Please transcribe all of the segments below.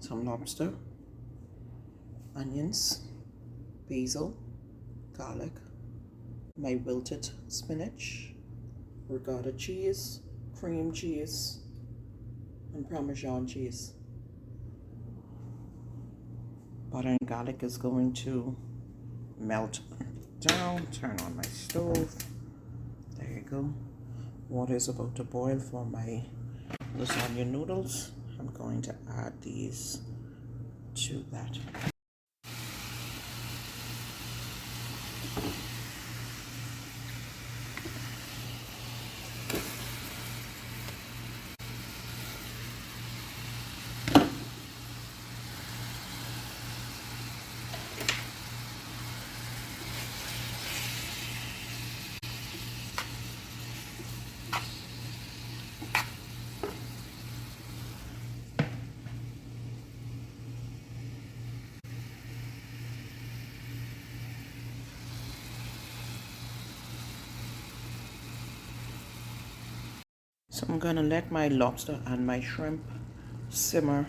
some lobster, onions, basil, garlic, my wilted spinach, ricotta cheese, cream cheese, and Parmesan cheese. Butter and garlic is going to melt down. Turn on my stove. There you go. Water is about to boil for my lasagna noodles. I'm going to add these to that. So I'm gonna let my lobster and my shrimp simmer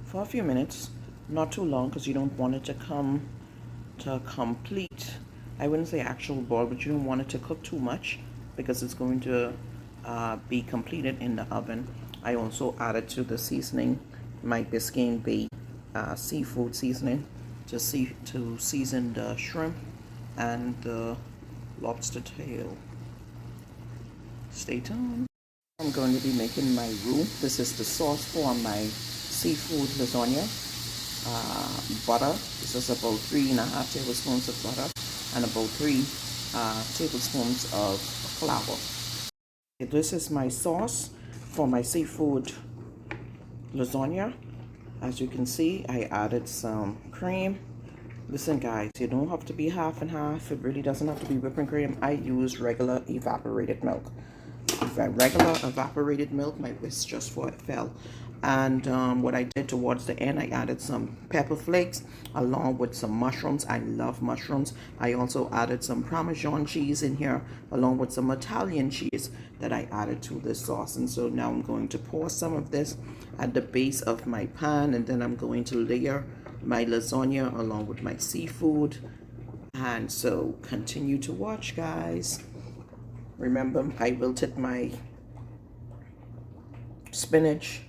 for a few minutes, not too long because you don't want it to come to a complete, I wouldn't say actual boil, but you don't want it to cook too much because it's going to be completed in the oven. I also added to the seasoning my Biscayne Bay seafood seasoning to season the shrimp and the lobster tail. Stay tuned. I'm going to be making my roux. This is the sauce for my seafood lasagna. Butter. This is about 3.5 tablespoons of butter and about 3 tablespoons of flour. This is my sauce for my seafood lasagna. As you can see, I added some cream. Listen guys, you don't have to be half and half. It really doesn't have to be whipping cream. I use regular evaporated milk. Regular evaporated milk, my whisk just fell. And what I did towards the end, I added some pepper flakes along with some mushrooms. I love mushrooms. I also added some Parmesan cheese in here along with some Italian cheese that I added to this sauce. And so now I'm going to pour some of this at the base of my pan, and then I'm going to layer my lasagna along with my seafood. And so continue to watch, guys. Remember, I wilted my spinach.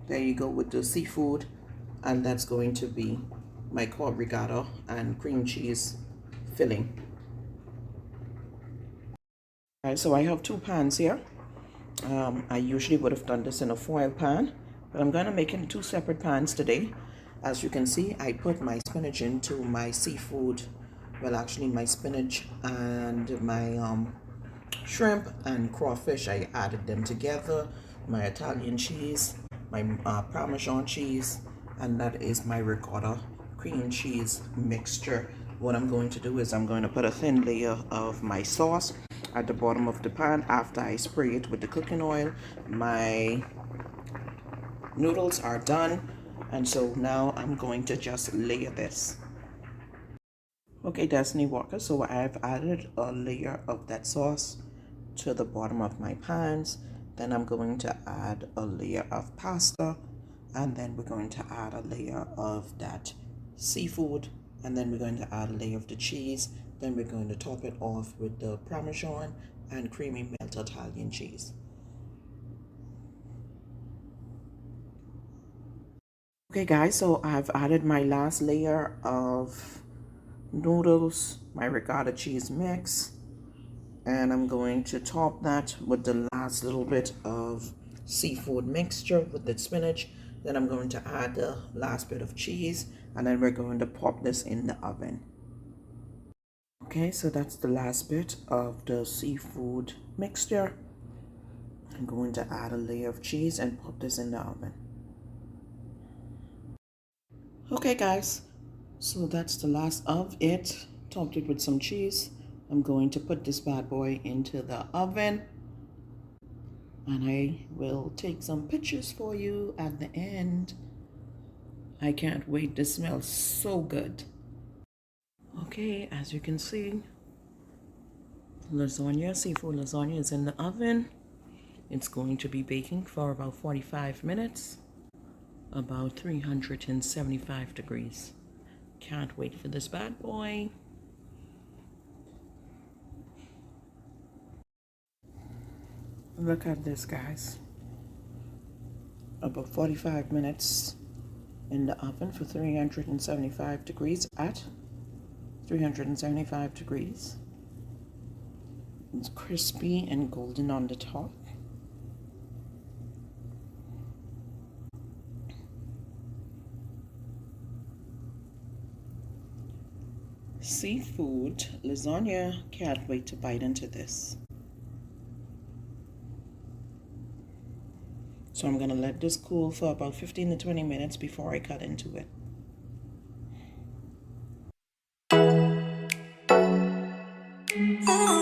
There you go with the seafood, and that's going to be my cod ricotta and cream cheese filling. All right, so I have 2 pans here. I usually would have done this in a foil pan, but I'm going to make it in 2 separate pans today. As you can see, I put my spinach into my seafood. Well, actually my spinach and my shrimp and crawfish, I added them together. My Italian cheese, my Parmesan cheese, and that is my ricotta cream cheese mixture. What I'm going to do is I'm going to put a thin layer of my sauce at the bottom of the pan after I spray it with the cooking oil. My noodles are done, and so now I'm going to just layer this. Okay, Destiny Walker, so I've added a layer of that sauce to the bottom of my pans. Then I'm going to add a layer of pasta, and then we're going to add a layer of that seafood, and then we're going to add a layer of the cheese. Then we're going to top it off with the Parmesan and creamy melted Italian cheese. Okay guys, so I've added my last layer of noodles, my ricotta cheese mix, and I'm going to top that with the last little bit of seafood mixture with the spinach. Then I'm going to add the last bit of cheese, and then we're going to pop this in the oven. Okay, so that's the last bit of the seafood mixture. I'm going to add a layer of cheese and pop this in the oven. Okay guys, so that's the last of it. Topped it with some cheese. I'm going to put this bad boy into the oven, and I will take some pictures for you at the end. I can't wait. This smells so good. Okay, as you can see, lasagna, seafood lasagna is in the oven. It's going to be baking for about 45 minutes. about 375 degrees. Can't wait for this bad boy. Look at this, guys. About 45 minutes in the oven for 375 degrees at 375 degrees. It's crispy and golden on the top. Seafood lasagna. Can't wait to bite into this. So I'm gonna let this cool for about 15 to 20 minutes before I cut into it. Oh.